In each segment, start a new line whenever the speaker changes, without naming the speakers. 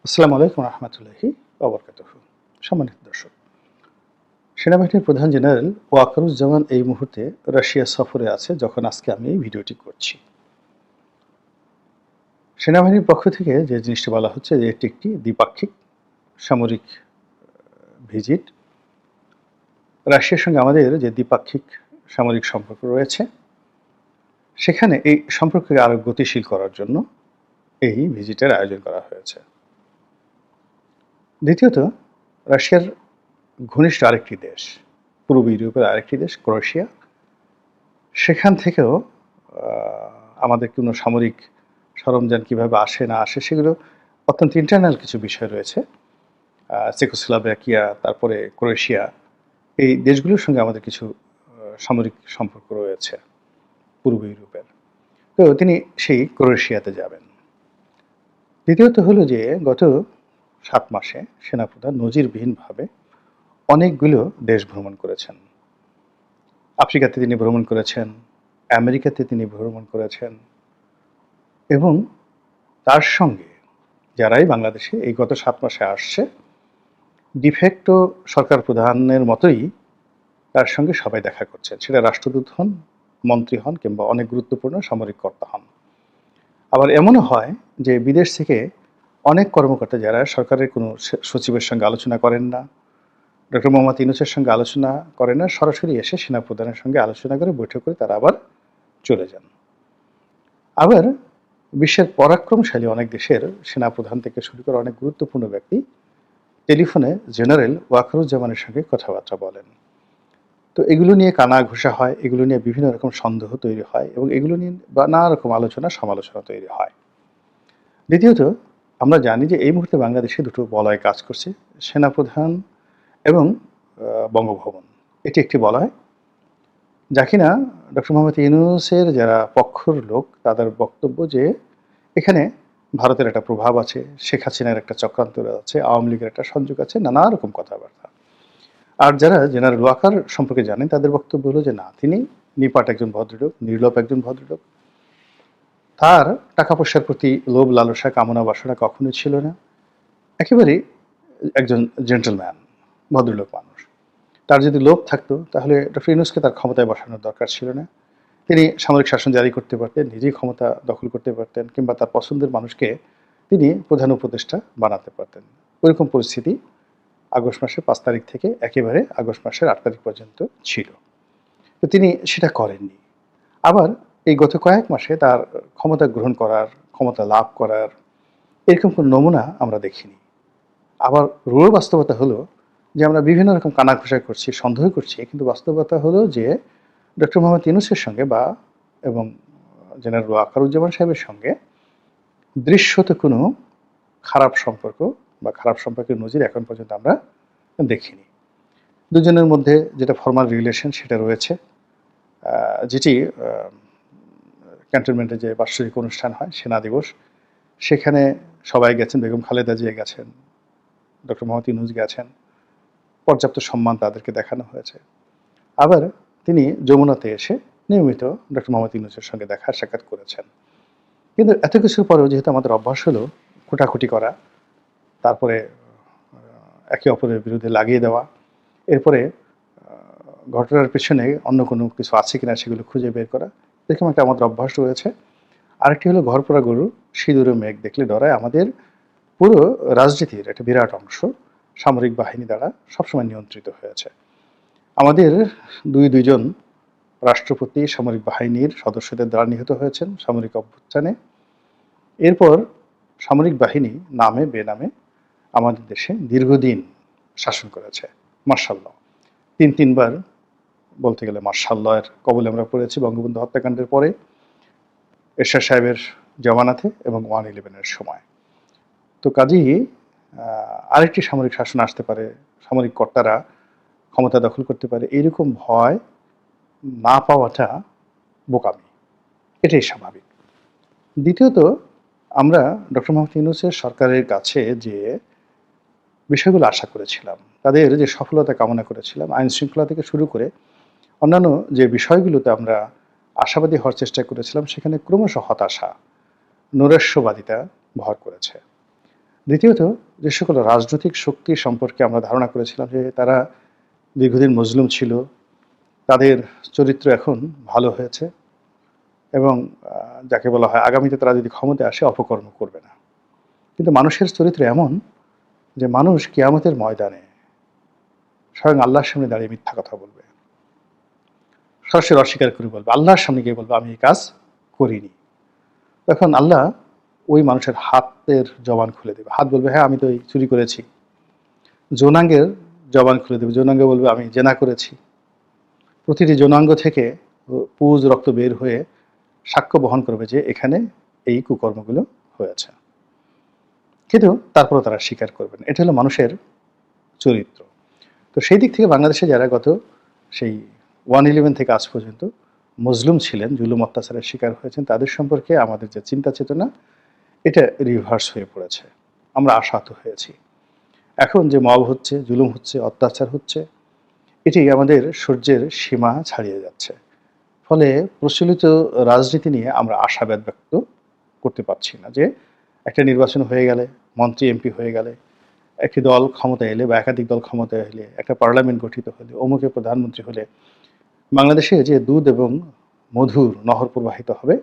আসসালামু আলাইকুম রহমতুল্লাহি ওবরকাতুহু। সম্মানিত দর্শক, সেনাবাহিনীর প্রধান জেনারেল ওয়াকারুজ্জামান এই মুহূর্তে রাশিয়া সফরে আছে যখন আজকে আমি এই ভিডিওটি করছি। সেনাবাহিনীর পক্ষ থেকে যে জিনিসটি বলা হচ্ছে যে এটি একটি দ্বিপাক্ষিক সামরিক ভিজিট। রাশিয়ার সঙ্গে আমাদের যে দ্বিপাক্ষিক সামরিক সম্পর্ক রয়েছে সেখানে এই সম্পর্ককে আরও গতিশীল করার জন্য এই ভিজিটের আয়োজন করা হয়েছে। দ্বিতীয়ত, রাশিয়ার ঘনিষ্ঠ আরেকটি দেশ, পূর্ব ইউরোপের আরেকটি দেশ ক্রোয়েশিয়া, সেখান থেকেও আমাদের কোনো সামরিক সরঞ্জাম কীভাবে আসে না আসে সেগুলো অত্যন্ত ইন্টারনাল কিছু বিষয় রয়েছে। চেকোস্লোভাকিয়া, তারপরে ক্রোয়েশিয়া, এই দেশগুলোর সঙ্গে আমাদের কিছু সামরিক সম্পর্ক রয়েছে পূর্ব ইউরোপের। তো তিনি সেই ক্রোয়েশিয়াতে যাবেন। দ্বিতীয়ত হলো যে গত 7 মাসে সেনাপ্রধান নজিরবিহীনভাবে অনেকগুলো দেশ ভ্রমণ করেছেন। আফ্রিকাতে তিনি ভ্রমণ করেছেন, আমেরিকাতে তিনি ভ্রমণ করেছেন এবং তার সঙ্গে যারাই বাংলাদেশে এই গত 7 মাসে আসছে ডিফেক্টো সরকার প্রধানের মতোই তার সঙ্গে সবাই দেখা করছেন, সেটা রাষ্ট্রদূত হন, মন্ত্রী হন কিংবা অনেক গুরুত্বপূর্ণ সামরিক কর্তা হন। আবার এমনও হয় যে বিদেশ থেকে অনেক কর্মকর্তা যারা সরকারের কোনো সচিবের সঙ্গে আলোচনা করেন না, ডক্টর মোহাম্মদ ইউনূসের সঙ্গে আলোচনা করেন না, সরাসরি এসে সেনাপ্রধানের সঙ্গে আলোচনা করে বৈঠক করে তারা আবার চলে যান। আবার বিশ্বের পরাক্রমশালী অনেক দেশের সেনাপ্রধান থেকে শুরু করে অনেক গুরুত্বপূর্ণ ব্যক্তি টেলিফোনে জেনারেল ওয়াকারুজ্জামানের সঙ্গে কথাবার্তা বলেন। তো এগুলো নিয়ে কানা ঘুষা হয়, এগুলো নিয়ে বিভিন্ন রকম সন্দেহ তৈরি হয় এবং এগুলো নিয়ে নানা রকম আলোচনা সমালোচনা তৈরি হয়। দ্বিতীয়ত, আমরা জানি যে এই মুহূর্তে বাংলাদেশে দুটো বলয় কাজ করছে, সেনাপ্রধান এবং বঙ্গভবন। এটি একটি বলয় যা কিনা ডক্টর মোহাম্মদ ইউনূসের যারা পক্ষর লোক তাদের বক্তব্য যে এখানে ভারতের একটা প্রভাব আছে, শেখ হাসিনার একটা চক্রান্ত আছে, আওয়ামী লীগের একটা সংযোগ আছে, নানা রকম কথাবার্তা। আর যারা জেনারেল ওয়াকার সম্পর্কে জানেন তাদের বক্তব্য হলো যে না, তিনি নিপাট একজন ভদ্রলোক, নির্লোভ একজন ভদ্রলোক, তার টাকা পয়সার প্রতি লোভ লালসা কামনা বাসনা কখনোই ছিল না, একেবারেই একজন জেন্টলম্যান, ভদ্রলোক মানুষ। তার যদি লোভ থাকতো তাহলে ডক্টর ইউনূসকে তার ক্ষমতায় বসানোর দরকার ছিল না। তিনি সামরিক শাসন জারি করতে পারতেন, নিজেই ক্ষমতা দখল করতে পারতেন কিংবা তার পছন্দের মানুষকে তিনি প্রধান উপদেষ্টা বানাতে পারতেন। ওইরকম পরিস্থিতি আগস্ট মাসের 5 তারিখ থেকে একেবারে আগস্ট মাসের 8 তারিখ পর্যন্ত ছিল। তো তিনি সেটা করেননি। আবার এই গত কয়েক মাসে তার ক্ষমতা গ্রহণ করার, ক্ষমতা লাভ করার এরকম কোনো নমুনা আমরা দেখিনি। আবার রূঢ় বাস্তবতা হলো যে আমরা বিভিন্ন রকম কানাঘুষা করছি, সন্দেহ করছি, কিন্তু বাস্তবতা হলো যে ডক্টর মোহাম্মদ ইউনূসের সঙ্গে এবং জেনারেল ওয়াকারুজ্জামান সাহেবের সঙ্গে দৃশ্যত কোনো খারাপ সম্পর্ক বা খারাপ সম্পর্কের নজির এখন পর্যন্ত আমরা দেখিনি। দুজনের মধ্যে যেটা ফর্মাল রিলেশন সেটা রয়েছে, যেটি ক্যান্টনমেন্টে যে বার্ষিক অনুষ্ঠান হয় সেনা দিবস, সেখানে সবাই গেছেন, বেগম খালেদা জিয়া গেছেন, ডক্টর মোহাম্মদ ইউনূস গেছেন, পর্যাপ্ত সম্মান তাদেরকে দেখানো হয়েছে। আবার তিনি যমুনাতে এসে নিয়মিত ডক্টর মোহাম্মদ ইউনূসের সঙ্গে দেখা সাক্ষাৎ করেছেন। কিন্তু এত কিছুর পরেও যেহেতু আমাদের অভ্যাস হলো খুঁটাখুটি করা, তারপরে একে অপরের বিরুদ্ধে লাগিয়ে দেওয়া, এরপরে ঘটনার পেছনে অন্য কোনো কিছু আছে কিনা সেগুলো খুঁজে বের করা, এরকম একটা আমাদের অভ্যাস রয়েছে। আরেকটি হলো ঘর পোড়া গরু সিঁদুরে মেঘ দেখলে ডরায়। আমাদের পুরো রাজনীতির একটা বিরাট অংশ সামরিক বাহিনী দ্বারা সবসময় নিয়ন্ত্রিত হয়েছে। আমাদের দুইজন রাষ্ট্রপতি সামরিক বাহিনীর সদস্যদের দ্বারা নিহত হয়েছেন সামরিক অভ্যুত্থানে। এরপর সামরিক বাহিনী নামে বেনামে আমাদের দেশে দীর্ঘদিন শাসন করেছে। মার্শাল ল 3বার বলতে গেলে মার্শাল লয়ের কবলে আমরা পড়েছি বঙ্গবন্ধু হত্যাকাণ্ডের পরে, এরশাদ সাহেবের জমানাতে এবং 1/11-এর সময়। তো কাজেই আরেকটি সামরিক শাসন আসতে পারে, সামরিক কর্তারা ক্ষমতা দখল করতে পারে, এইরকম ভয় না পাওয়াটা বোকামি, এটাই স্বাভাবিক। দ্বিতীয়ত, আমরা ডক্টর মোহাম্মদ ইউনূসের সরকারের কাছে যে বিষয়গুলো আশা করেছিলাম, তাদের যে সফলতা কামনা করেছিলাম, আইন শৃঙ্খলা থেকে শুরু করে অন্যান্য যে বিষয়গুলোতে আমরা আশাবাদী হওয়ার চেষ্টা করেছিলাম, সেখানে ক্রমশ হতাশা, নৈরাশ্যবাদিতা ভর করেছে। দ্বিতীয়ত, যে সকল রাজনৈতিক শক্তি সম্পর্কে আমরা ধারণা করেছিলাম যে তারা দীর্ঘদিন মজলুম ছিল, তাদের চরিত্র এখন ভালো হয়েছে এবং যাকে বলা হয় আগামীতে তারা যদি ক্ষমতায় আসে অপকর্ম করবে না। কিন্তু মানুষের চরিত্র এমন যে মানুষ কিয়ামতের ময়দানে স্বয়ং আল্লাহর সামনে দাঁড়িয়ে মিথ্যা কথা বলবে, সরাসরি অস্বীকার করে বলবে, আল্লাহর সামনে গিয়ে বলবে আমি এই কাজ করিনি। তখন আল্লাহ ওই মানুষের হাতের জবান খুলে দেবে, হাত বলবে হ্যাঁ আমি তো এই চুরি করেছি। যৌনাঙ্গের জবান খুলে দেবে, যৌনাঙ্গ বলবে আমি জেনা করেছি। প্রতিটি যৌনাঙ্গ থেকে পুজ রক্ত বের হয়ে সাক্ষ্য বহন করবে যে এখানে এই কুকর্মগুলো হয়েছে, কিন্তু তারপরও তারা স্বীকার করবে না। এটা হলো মানুষের চরিত্র। তো সেই দিক থেকে বাংলাদেশে যারা গত সেই 1/11 থেকে আজ পর্যন্ত মজলুম ছিলেন, জুলুম অত্যাচারের শিকার হয়েছেন, তাদের সম্পর্কে আমাদের যে চিন্তা চেতনা এটা রিভার্স হয়ে পড়েছে। আমরা আশাহত হয়েছি। এখন যে মব হচ্ছে, জুলুম হচ্ছে, অত্যাচার হচ্ছে, এটি আমাদের সহ্যের সীমা ছাড়িয়ে যাচ্ছে। ফলে প্রচলিত রাজনীতি নিয়ে আমরা আশাবাদ ব্যক্ত করতে পারছি না যে একটা নির্বাচন হয়ে গেলে, মন্ত্রী এমপি হয়ে গেলে, একটি দল ক্ষমতায় এলে বা একাধিক দল ক্ষমতায় এলে, একটা পার্লামেন্ট গঠিত হলে, অমুকে প্রধানমন্ত্রী হলে বাংলাদেশে যে দুধ এবং মধুর নহর প্রবাহিত হবে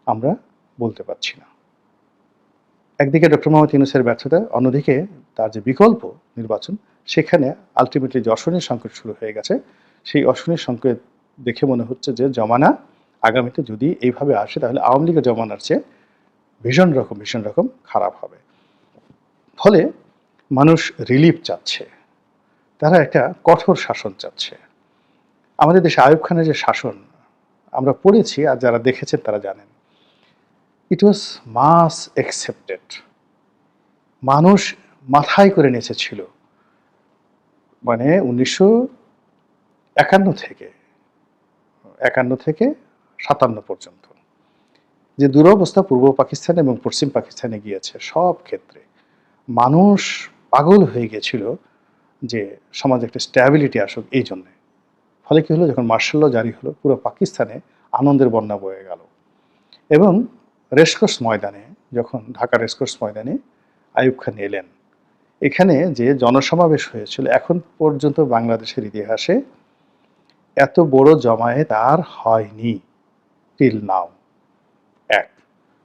আমরা বলতে পারছি না। একদিকে ডক্টর মোহাম্মদ ইউনূসের ব্যর্থতা, অন্যদিকে তার যে বিকল্প নির্বাচন, সেখানে আলটিমেটলি যে অশনির সংকট শুরু হয়ে গেছে, সেই অশনির সংকেত দেখে মনে হচ্ছে যে জমানা আগামীতে যদি এইভাবে আসে তাহলে আওয়ামী লীগের জমানার চেয়ে ভীষণ রকম খারাপ হবে। ফলে মানুষ রিলিফ চাচ্ছে, তারা একটা কঠোর শাসন চাচ্ছে। আমাদের দেশে আইয়ুব খানের যে শাসন আমরা পড়েছি আর যারা দেখেছেন তারা জানেন, ইট ওয়াজ মাস অ্যাকসেপ্টেড। মানুষ মাথায় করে নেচেছিল। মানে 1951 থেকে 57 পর্যন্ত যে দুরবস্থা পূর্ব পাকিস্তান এবং পশ্চিম পাকিস্তানে গিয়েছে, সব ক্ষেত্রে মানুষ পাগল হয়ে গিয়েছিল যে সমাজে একটা স্ট্যাবিলিটি আসুক এই জন্যে। ফলে কি হলো, যখন মার্শাল ল জারি হলো পুরো পাকিস্তানে আনন্দের বন্যা বয়ে গেল। এবং রেসকোর্স ময়দানে, যখন ঢাকা রেসকোর্স ময়দানে আইয়ুব খান এলেন, এখানে যে জনসমাবেশ হয়েছিল এখন পর্যন্ত বাংলাদেশের ইতিহাসে এত বড় জমায়েত আর হয়নি টিল নাও। এক।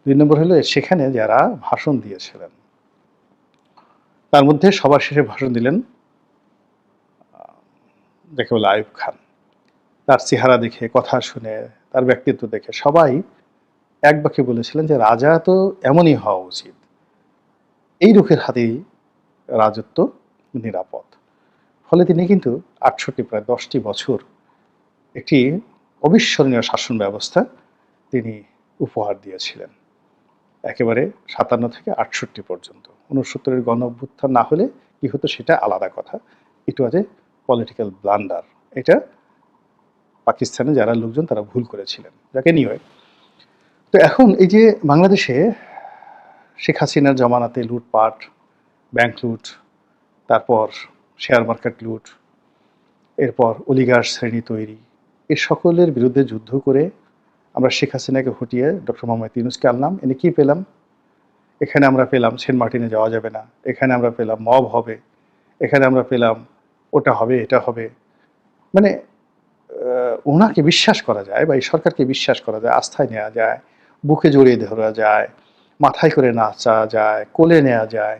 ২ নম্বর হলো সেখানে যারা ভাষণ দিয়েছিলেন তার মধ্যে সবার শেষে ভাষণ দিলেন যাকে বলে আইয়ুব খান। তার চেহারা দেখে, কথা শুনে, তার ব্যক্তিত্ব দেখে সবাই এক বাক্যে বলেছিলেন যে রাজা তো এমনই হওয়া উচিত, এই রুখের হাতেই রাজত্ব নিরাপদ। ফলে তিনি কিন্তু ৬৮ প্রায় ১০টি বছর একটি অবিস্মরণীয় শাসন ব্যবস্থা তিনি উপহার দিয়েছিলেন, একেবারে ৫৭ থেকে ৬৮ পর্যন্ত। ৬৯-এর গণ অভ্যুত্থান না হলে কি হতো সেটা আলাদা কথা। ইট ওয়াজ এ পলিটিক্যাল ব্লান্ডার। এটা পাকিস্তানে যারা লোকজন তারা ভুল করেছিলেন, যাকে নিয়ে। তো এখন এই যে বাংলাদেশে শেখ হাসিনার জমানাতে লুটপাট, ব্যাংক লুট, তারপর শেয়ার মার্কেট লুট, এরপর অলিগার শ্রেণী তৈরি, এ সকলের বিরুদ্ধে যুদ্ধ করে আমরা শেখ হাসিনাকে হটিয়ে ডক্টর মোহাম্মদ ইউনূসকে আনলাম। এনে কি পেলাম? এখানে আমরা পেলাম সেন্ট মার্টিনে যাওয়া যাবে না, এখানে আমরা পেলাম মব হবে, এখানে আমরা পেলাম ওটা হবে, এটা হবে। মানে ওনাকে বিশ্বাস করা যায় বা এই সরকারকে বিশ্বাস করা যায়, আস্থায় নেওয়া যায়, বুকে জড়িয়ে ধরা যায়, মাথায় করে নাচা যায়, কোলে নেওয়া যায়,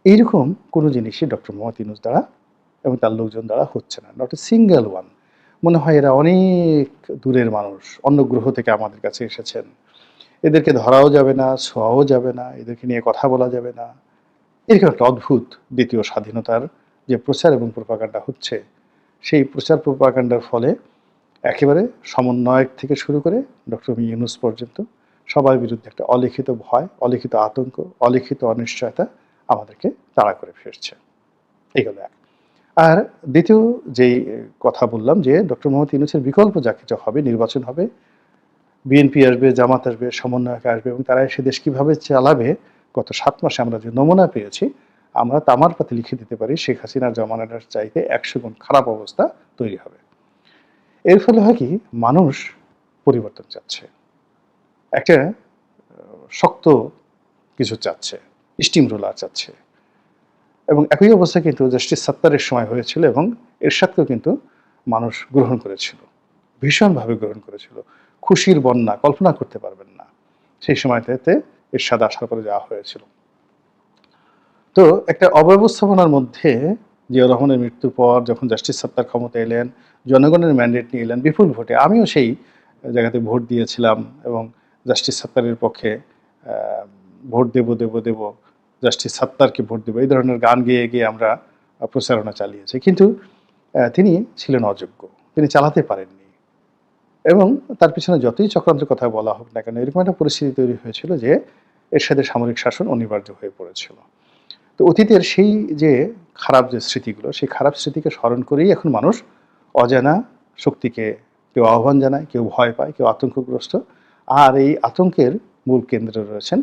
এইরকম কোনো জিনিসই ডক্টর মোহাম্মদ ইউনূস দ্বারা এবং তার লোকজন দ্বারা হচ্ছে না। Not a single one. মনে হয় এরা অনেক দূরের মানুষ, অন্য গ্রহ থেকে আমাদের কাছে এসেছেন, এদেরকে ধরাও যাবে না, ছোঁয়াও যাবে না, এদেরকে নিয়ে কথা বলা যাবে না। এরকম একটা অদ্ভুত দ্বিতীয় স্বাধীনতার যে প্রচার এবং প্রোপাগান্ডা হচ্ছে, সেই প্রচার প্রোপাগান্ডার ফলে একেবারে সমন্বয়ক থেকে শুরু করে ডক্টর ইউনূস পর্যন্ত সবার বিরুদ্ধে একটা অলিখিত ভয়, অলিখিত আতঙ্ক, অলিখিত অনিশ্চয়তা আমাদেরকে তাড়া করে ফিরছে। এই হলো এক। আর দ্বিতীয় যেই কথা বললাম যে ডক্টর মোহাম্মদ ইউনূসের বিকল্প যা কিছু হবে, নির্বাচন হবে, বিএনপি আসবে, জামাত আসবে, সমন্বয়ক আসবে এবং তারা এসে দেশ কীভাবে চালাবে, গত ৭ মাসে আমরা যে নমুনা পেয়েছি, আমরা তামার পাতে লিখে দিতে পারি শেখ হাসিনার জমানাটার চাইতে ১০০ গুণ খারাপ অবস্থা তৈরি হবে। এর ফলে হয় কি, মানুষ পরিবর্তন চাচ্ছে, একটা শক্ত কিছু চাচ্ছে, স্টিম রোলার চাচ্ছে, এবং একই অবস্থা কিন্তু জাস্টিস সাত্তারের সময় হয়েছিল এবং এরশাদকেও কিন্তু মানুষ গ্রহণ করেছিল, ভীষণভাবে গ্রহণ করেছিল। খুশির বন্যা কল্পনা করতে পারবেন না সেই সময়টাতে এরশাদ আসার পরে যাওয়া হয়েছিল। তো একটা অব্যবস্থাপনার মধ্যে জিয়াউর রহমানের মৃত্যুর পর যখন জাস্টিস সাত্তার ক্ষমতায় এলেন, জনগণের ম্যান্ডেট নিয়ে এলেন বিপুল ভোটে। আমিও সেই জায়গাতে ভোট দিয়েছিলাম এবং জাস্টিস সাত্তারের পক্ষে ভোট দেব, জাস্টিস সাত্তারকে ভোট দেব, এই ধরনের গান গেয়ে গিয়ে আমরা প্রচারণা চালিয়েছি। কিন্তু তিনি ছিলেন অযোগ্য, তিনি চালাতে পারেননি এবং তার পিছনে যতই চক্রান্তের কথা বলা হোক না কেন, এরকম একটা পরিস্থিতি তৈরি হয়েছিল যে এরশাদের সামরিক শাসন অনিবার্য হয়ে পড়েছিল। তো অতীতের সেই যে খারাপ যে স্মৃতিগুলো, সেই খারাপ স্মৃতিকে স্মরণ করেই এখন মানুষ অজানা শক্তিকে কেউ আহ্বান জানায়, কেউ ভয় পায়, কেউ আতঙ্কগ্রস্ত। আর এই আতঙ্কের মূল কেন্দ্রে রয়েছেন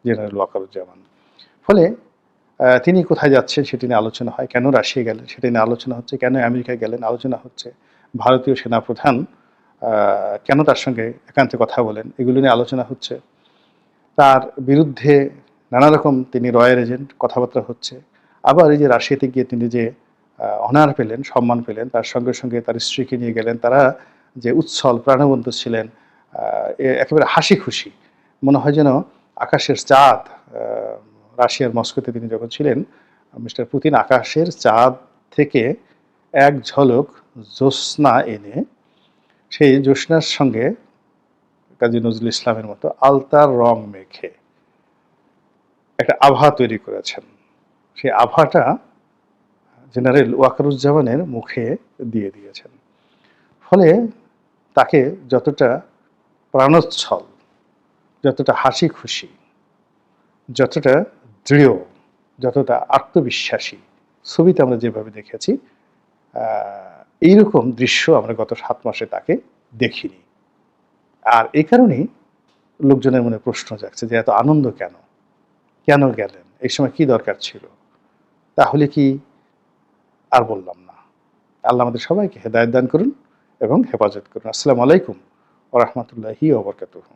জেনারেল ওয়াকারুজ্জামান। ফলে তিনি কোথায় যাচ্ছেন সেটি নিয়ে আলোচনা হয়, কেন রাশিয়া গেলেন সেটি নিয়ে আলোচনা হচ্ছে, কেন আমেরিকা গেলেন আলোচনা হচ্ছে, ভারতীয় সেনাপ্রধান কেন তার সঙ্গে একান্তে কথা বলেন এগুলো নিয়ে আলোচনা হচ্ছে। তার বিরুদ্ধে নানা রকম তিনি রয়্যাল এজেন্ট কথাবার্তা হচ্ছে। আবার এই যে রাশিয়াতে গিয়ে তিনি যে অনার পেলেন, সম্মান পেলেন, তার সঙ্গে সঙ্গে তার স্ত্রীকে নিয়ে গেলেন। তারা যে উচ্ছল প্রাণবন্ত ছিলেন, একেবারে হাসি খুশি, মনে হয় যেন আকাশের চাঁদ। রাশিয়ার মস্কোতে তিনি যখন ছিলেন, মিস্টার পুতিন আকাশের চাঁদ থেকে এক ঝলক জ্যোৎস্না এনে সেই জ্যোৎস্নার সঙ্গে কাজী নজরুল ইসলামের মতো আলতার রং মেখে একটা আভা তৈরি করেছেন। সেই আভাটা জেনারেল ওয়াকারুজ্জামানের মুখে দিয়ে দিয়েছেন। ফলে তাকে যতটা প্রাণোচ্ছল, যতটা হাসি খুশি, যতটা দৃঢ়, যতটা আত্মবিশ্বাসী ছবিতে আমরা যেভাবে দেখেছি, এইরকম দৃশ্য আমরা গত ৭ মাসে তাকে দেখিনি। আর এই কারণেই লোকজনের মনে প্রশ্ন জাগছে যে এত আনন্দ কেন? কেন গেলেন? এই সময় কি দরকার ছিল? তাহলে কি? আর বললাম না। আল্লাহ আমাদের সবাইকে হেদায়েত দান করুন এবং হেফাজত করুন। আসসালামু আলাইকুম ওয়া রাহমাতুল্লাহি ওয়া বারাকাতুহু।